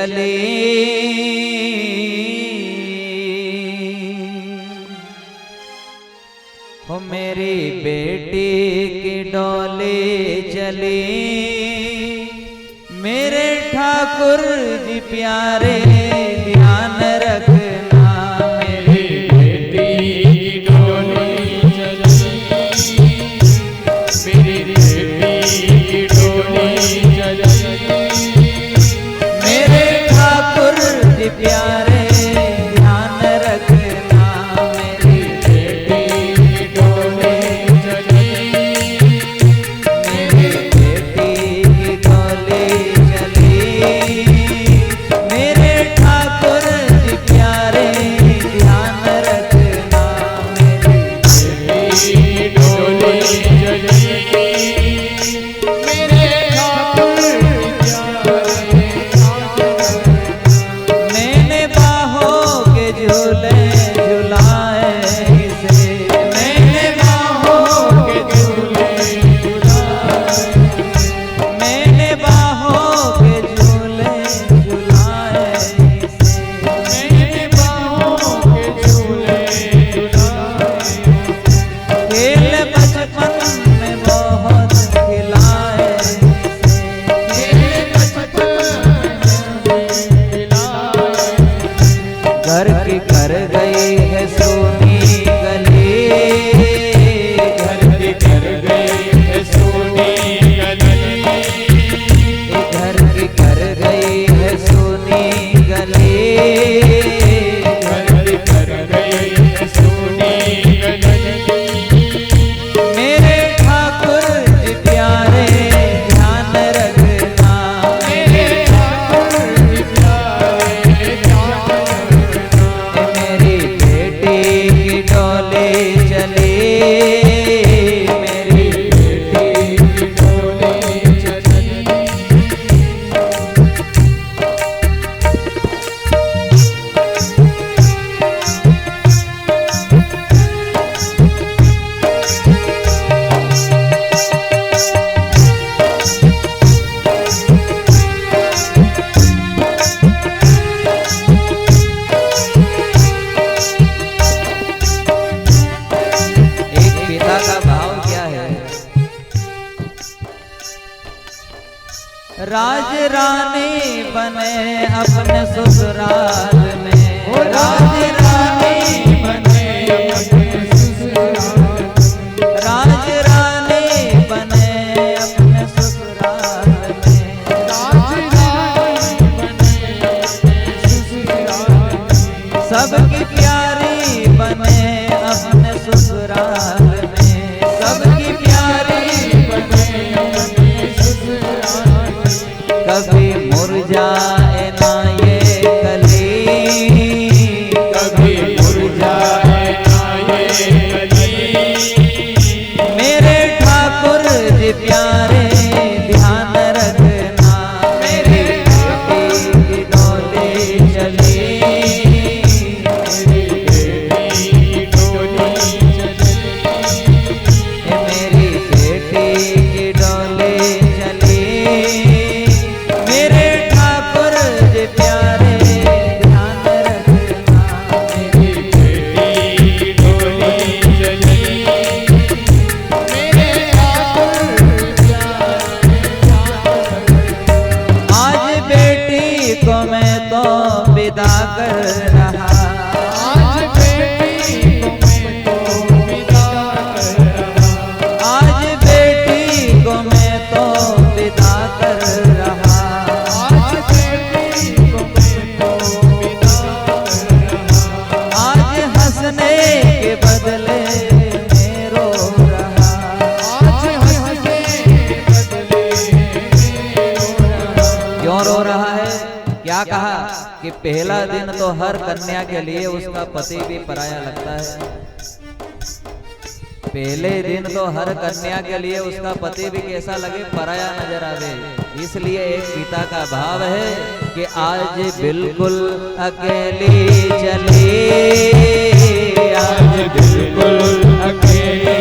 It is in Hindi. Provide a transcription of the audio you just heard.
चली, हो मेरी बेटी की डोली चली। मेरे ठाकुर जी प्यारे ध्यान रखना, मेरी बेटी की डोली चली, मेरी बेटी की डोली चली। मेरे ठाकुर जी प्यारे ध्यान रखना, मेरी बेटी की डोली चली, मेरी बेटी की डोली चली। मेरे ठाकुर जी प्यारे ध्यान रखना, मेरी बेटी की डोली चली, मेरे ठाकुर प्यारे। मैंने बाहों के झूले झुलाए किसे, मैंने बाहों के झूले झुलाए, मैंने बाहों के झूले झुलाए किसे, मैंने बाहों के झूले झुलाए। खेल बचपन में बहुत खिलाए किसे, खेल बचपन में खिलाए। घर की कर गई है सोनी गली, घर की कर गई है सोनी गली, घर की कर गई है सोनी गली। घर की कर गई है सोनी गली। मेरे ठाकुर जी प्यारे ध्यान रखना, मेरे ठाकुर जी प्यारे ध्यान रखना। मेरी बेटी की डोली चली, मेरी बेटी की डोली चली। एक पिता का भाव क्या है? राज रानी बने अपने ससुराल में, राज रानी बने अपने ससुराल, राज रानी बने अपने ससुराल में, राज रानी बने अपने ससुराल। सबकी प्यारी बने अपने ससुराल में, सबकी प्यारी बने अपने ससुराल। कभी मुरझाए ना ये कली, कभी मुरझाए ना ये कली। मेरे ठाकुर जी प्यारे ध्यान रखना, मेरी बेटी की डोली चली, मेरी बेटी की डोली चली, मेरी बेटी की डोली चली। मेरे ठाकुर जी प्यारे ध्यान रखना, मेरी बेटी की डोली चली, मेरे ठाकुर प्यारे ध्यान रखना। आज बेटी को मैं तो विदा कर रहा, आज बेटी को मैं तो विदा कर रहा, आज बेटी को मैं तो विदा कर रहा। आज बेटी को मैं तो विदा कर रहा। आज हंसने के बदले मैं रो रहा, आज हंसने के बदले मैं रो रहा। क्यों रो रहा है? क्या कहा कि पहला दिन तो हर कन्या के लिए उसका पति भी पराया लगता है। पहले दिन तो हर कन्या के लिए उसका पति भी कैसा लगे, पराया नजर आवे। इसलिए एक पिता का भाव है कि आज बिल्कुल अकेली चली, आज बिल्कुल अकेली